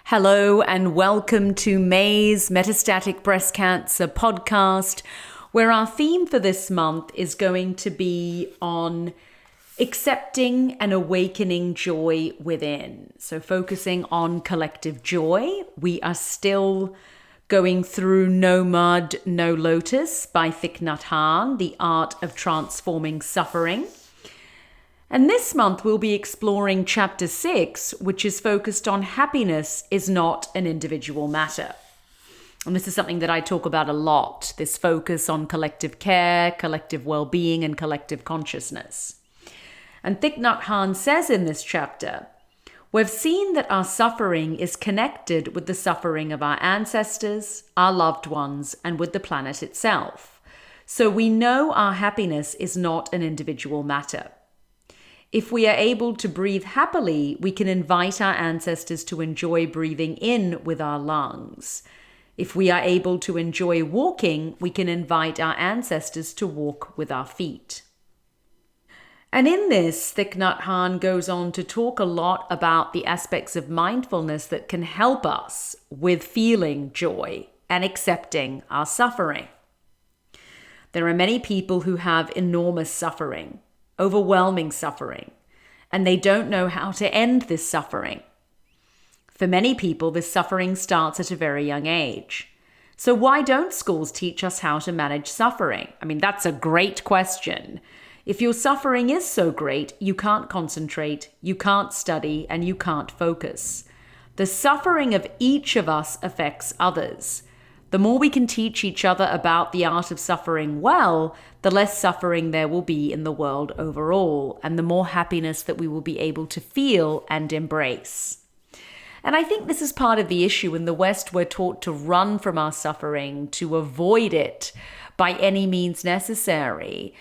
Hello and welcome to May's Metastatic Breast Cancer podcast, where our theme for this month is going to be on accepting and awakening joy within. So focusing on collective joy. We are still going through No Mud, No Lotus by Thich Nhat Hanh, The Art of Transforming Suffering. And this month we'll be exploring chapter 6, which is focused on happiness is not an individual matter. And this is something that I talk about a lot, this focus on collective care, collective well-being, and collective consciousness. And Thich Nhat Hanh says in this chapter, we've seen that our suffering is connected with the suffering of our ancestors, our loved ones, and with the planet itself. So we know our happiness is not an individual matter. If we are able to breathe happily, we can invite our ancestors to enjoy breathing in with our lungs. If we are able to enjoy walking, we can invite our ancestors to walk with our feet. And in this, Thich Nhat Hanh goes on to talk a lot about the aspects of mindfulness that can help us with feeling joy and accepting our suffering. There are many people who have enormous suffering, overwhelming suffering, and they don't know how to end this suffering. For many people, this suffering starts at a very young age. So why don't schools teach us how to manage suffering? I mean, that's a great question. If your suffering is so great, you can't concentrate, you can't study, and you can't focus. The suffering of each of us affects others. The more we can teach each other about the art of suffering well, the less suffering there will be in the world overall, and the more happiness that we will be able to feel and embrace. And I think this is part of the issue. In the West, we're taught to run from our suffering, to avoid it by any means necessary.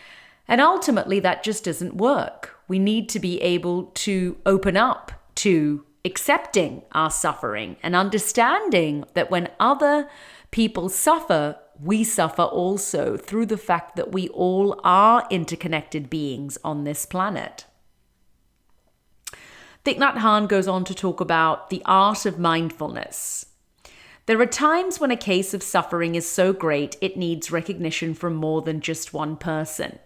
And ultimately, that just doesn't work. We need to be able to open up to accepting our suffering and understanding that when other people suffer, we suffer also through the fact that we all are interconnected beings on this planet. Thich Nhat Hanh goes on to talk about the art of mindfulness. There are times when a case of suffering is so great it needs recognition from more than just one person.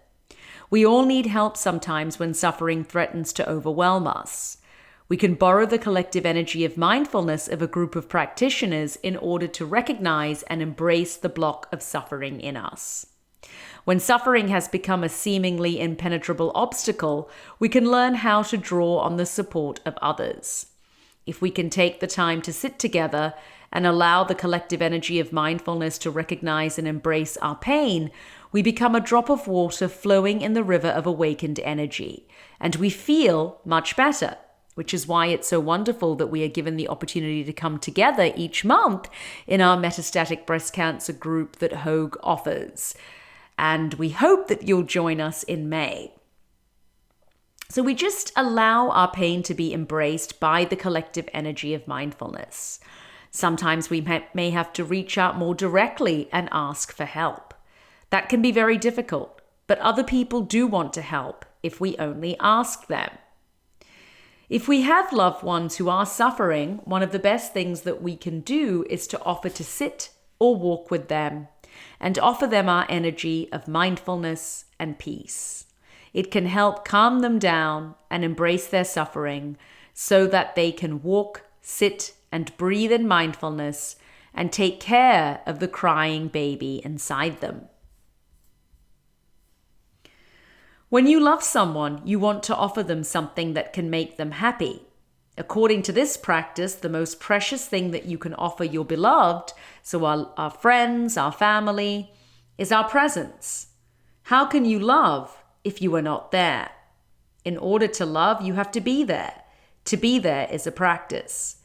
We all need help sometimes when suffering threatens to overwhelm us. We can borrow the collective energy of mindfulness of a group of practitioners in order to recognize and embrace the block of suffering in us. When suffering has become a seemingly impenetrable obstacle, we can learn how to draw on the support of others. If we can take the time to sit together and allow the collective energy of mindfulness to recognize and embrace our pain, we become a drop of water flowing in the river of awakened energy, and we feel much better. Which is why it's so wonderful that we are given the opportunity to come together each month in our metastatic breast cancer group that Hogue offers. And we hope that you'll join us in May. So we just allow our pain to be embraced by the collective energy of mindfulness. Sometimes we may have to reach out more directly and ask for help. That can be very difficult, but other people do want to help if we only ask them. If we have loved ones who are suffering, one of the best things that we can do is to offer to sit or walk with them and offer them our energy of mindfulness and peace. It can help calm them down and embrace their suffering so that they can walk, sit, and breathe in mindfulness and take care of the crying baby inside them. When you love someone, you want to offer them something that can make them happy. According to this practice, the most precious thing that you can offer your beloved, so our friends, our family, is our presence. How can you love if you are not there? In order to love, you have to be there. To be there is a practice.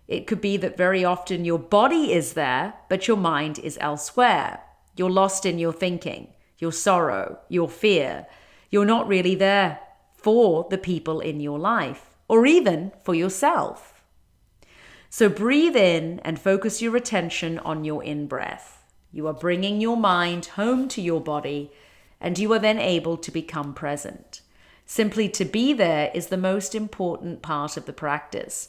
It could be that very often your body is there, but your mind is elsewhere. You're lost in your thinking, your sorrow, your fear. You're not really there for the people in your life, or even for yourself. So breathe in and focus your attention on your in-breath. You are bringing your mind home to your body, and you are then able to become present. Simply to be there is the most important part of the practice.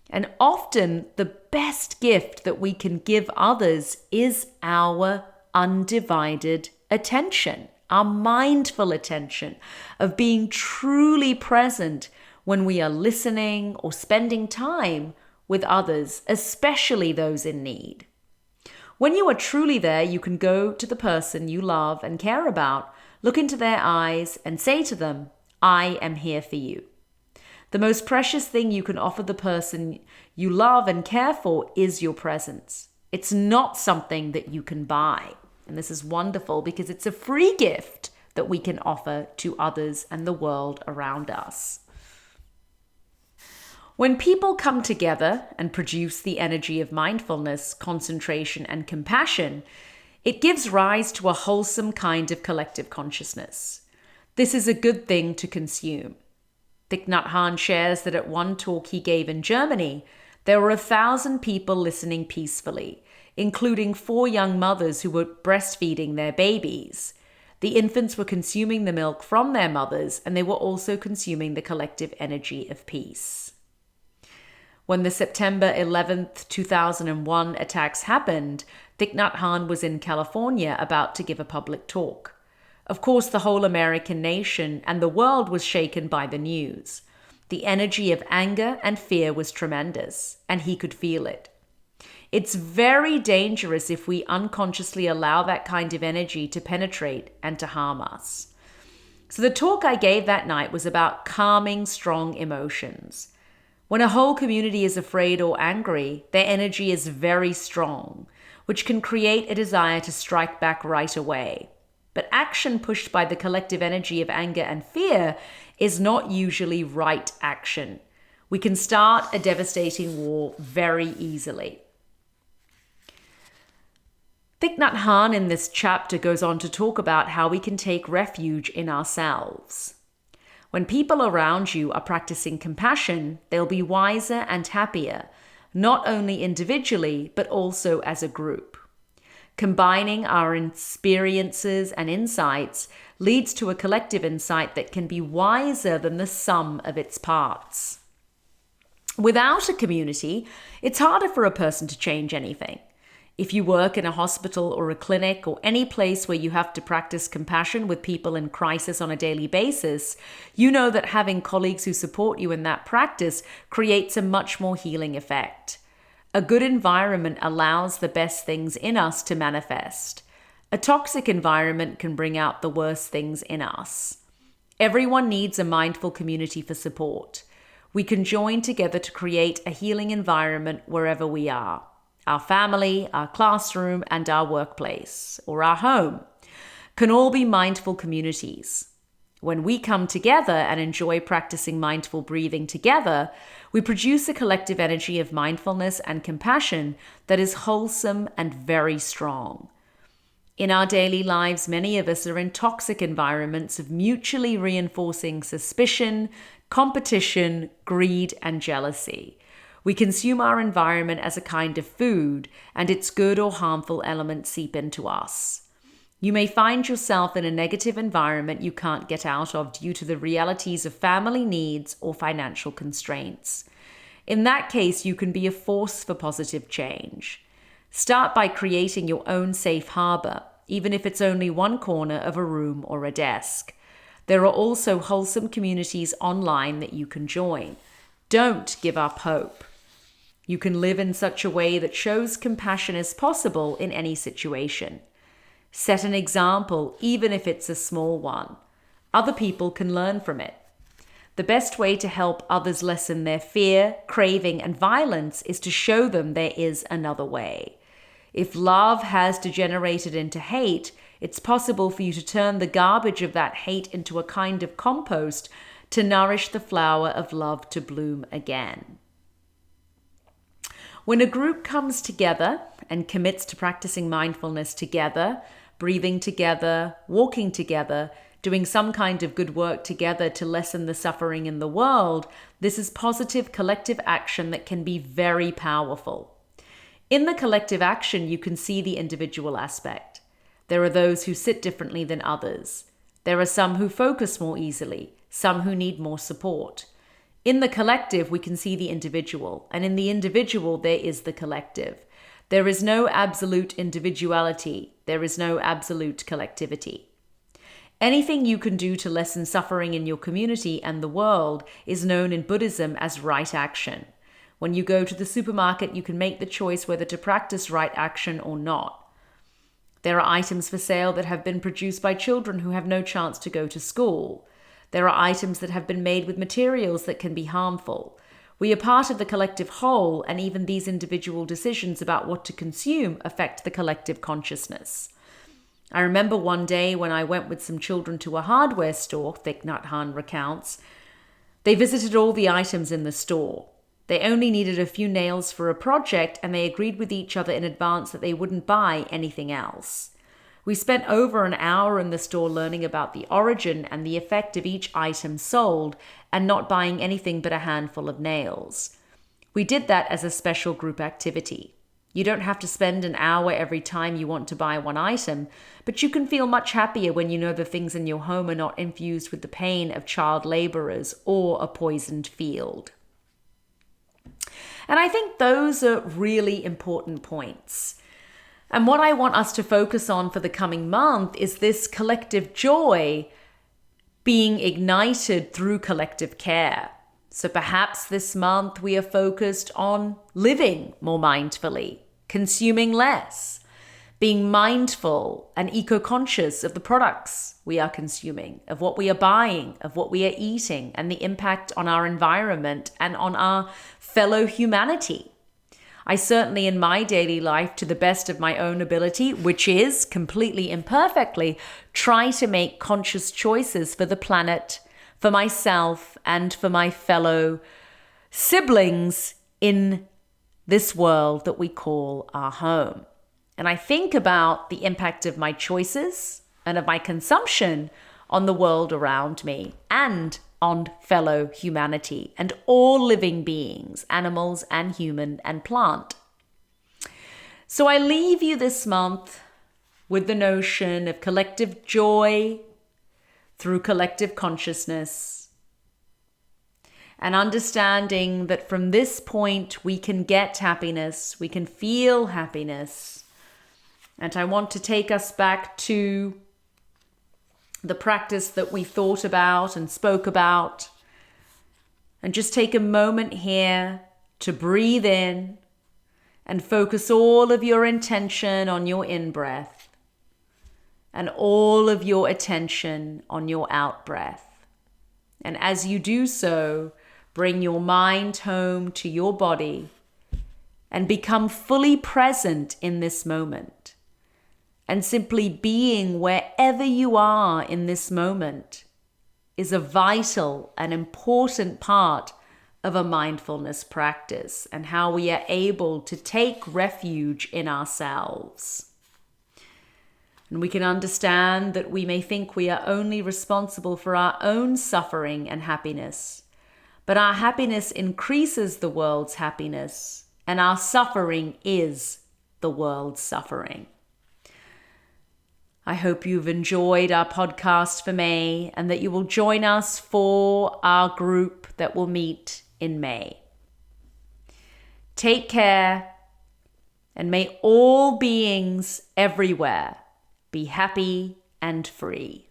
And often the best gift that we can give others is our undivided attention, our mindful attention of being truly present when we are listening or spending time with others, especially those in need. When you are truly there, you can go to the person you love and care about, look into their eyes and say to them, "I am here for you." The most precious thing you can offer the person you love and care for is your presence. It's not something that you can buy. And this is wonderful because it's a free gift that we can offer to others and the world around us. When people come together and produce the energy of mindfulness, concentration, and compassion, it gives rise to a wholesome kind of collective consciousness. This is a good thing to consume. Thich Nhat Hanh shares that at one talk he gave in Germany, there were 1,000 people listening peacefully, including 4 young mothers who were breastfeeding their babies. The infants were consuming the milk from their mothers, and they were also consuming the collective energy of peace. When the September 11th, 2001 attacks happened, Thich Nhat Hanh was in California about to give a public talk. Of course, the whole American nation and the world was shaken by the news. The energy of anger and fear was tremendous, and he could feel it. It's very dangerous if we unconsciously allow that kind of energy to penetrate and to harm us. So the talk I gave that night was about calming strong emotions. When a whole community is afraid or angry, their energy is very strong, which can create a desire to strike back right away. But action pushed by the collective energy of anger and fear is not usually right action. We can start a devastating war very easily. Thich Nhat Hanh in this chapter goes on to talk about how we can take refuge in ourselves. When people around you are practicing compassion, they'll be wiser and happier, not only individually, but also as a group. Combining our experiences and insights leads to a collective insight that can be wiser than the sum of its parts. Without a community, it's harder for a person to change anything. If you work in a hospital or a clinic or any place where you have to practice compassion with people in crisis on a daily basis, you know that having colleagues who support you in that practice creates a much more healing effect. A good environment allows the best things in us to manifest. A toxic environment can bring out the worst things in us. Everyone needs a mindful community for support. We can join together to create a healing environment wherever we are. Our family, our classroom, and our workplace, or our home, can all be mindful communities. When we come together and enjoy practicing mindful breathing together, we produce a collective energy of mindfulness and compassion that is wholesome and very strong. In our daily lives, many of us are in toxic environments of mutually reinforcing suspicion, competition, greed, and jealousy. We consume our environment as a kind of food, and its good or harmful elements seep into us. You may find yourself in a negative environment you can't get out of due to the realities of family needs or financial constraints. In that case, you can be a force for positive change. Start by creating your own safe harbor, even if it's only one corner of a room or a desk. There are also wholesome communities online that you can join. Don't give up hope. You can live in such a way that shows compassion is possible in any situation. Set an example, even if it's a small one. Other people can learn from it. The best way to help others lessen their fear, craving, and violence is to show them there is another way. If love has degenerated into hate, it's possible for you to turn the garbage of that hate into a kind of compost to nourish the flower of love to bloom again. When a group comes together and commits to practicing mindfulness together, breathing together, walking together, doing some kind of good work together to lessen the suffering in the world, this is positive collective action that can be very powerful. In the collective action, you can see the individual aspect. There are those who sit differently than others. There are some who focus more easily, some who need more support. In the collective, we can see the individual, and in the individual, there is the collective. There is no absolute individuality. There is no absolute collectivity. Anything you can do to lessen suffering in your community and the world is known in Buddhism as right action. When you go to the supermarket, you can make the choice whether to practice right action or not. There are items for sale that have been produced by children who have no chance to go to school. There are items that have been made with materials that can be harmful. We are part of the collective whole, and even these individual decisions about what to consume affect the collective consciousness. I remember one day when I went with some children to a hardware store, Thich Nhat Hanh recounts. They visited all the items in the store. They only needed a few nails for a project, and they agreed with each other in advance that they wouldn't buy anything else. We spent over an hour in the store learning about the origin and the effect of each item sold, and not buying anything but a handful of nails. We did that as a special group activity. You don't have to spend an hour every time you want to buy one item, but you can feel much happier when you know the things in your home are not infused with the pain of child laborers or a poisoned field. And I think those are really important points. And what I want us to focus on for the coming month is this collective joy being ignited through collective care. So perhaps this month we are focused on living more mindfully, consuming less, being mindful and eco-conscious of the products we are consuming, of what we are buying, of what we are eating, and the impact on our environment and on our fellow humanity. I certainly in my daily life, to the best of my own ability, which is completely imperfectly, try to make conscious choices for the planet, for myself, and for my fellow siblings in this world that we call our home. And I think about the impact of my choices and of my consumption on the world around me and on fellow humanity and all living beings, animals and human and plant. So I leave you this month with the notion of collective joy through collective consciousness, and understanding that from this point we can get happiness, we can feel happiness. And I want to take us back to the practice that we thought about and spoke about, and just take a moment here to breathe in and focus all of your intention on your in-breath and all of your attention on your out-breath. And as you do so, bring your mind home to your body and become fully present in this moment. And simply being wherever you are in this moment is a vital and important part of a mindfulness practice and how we are able to take refuge in ourselves. And we can understand that we may think we are only responsible for our own suffering and happiness, but our happiness increases the world's happiness, and our suffering is the world's suffering. I hope you've enjoyed our podcast for May and that you will join us for our group that will meet in May. Take care, and may all beings everywhere be happy and free.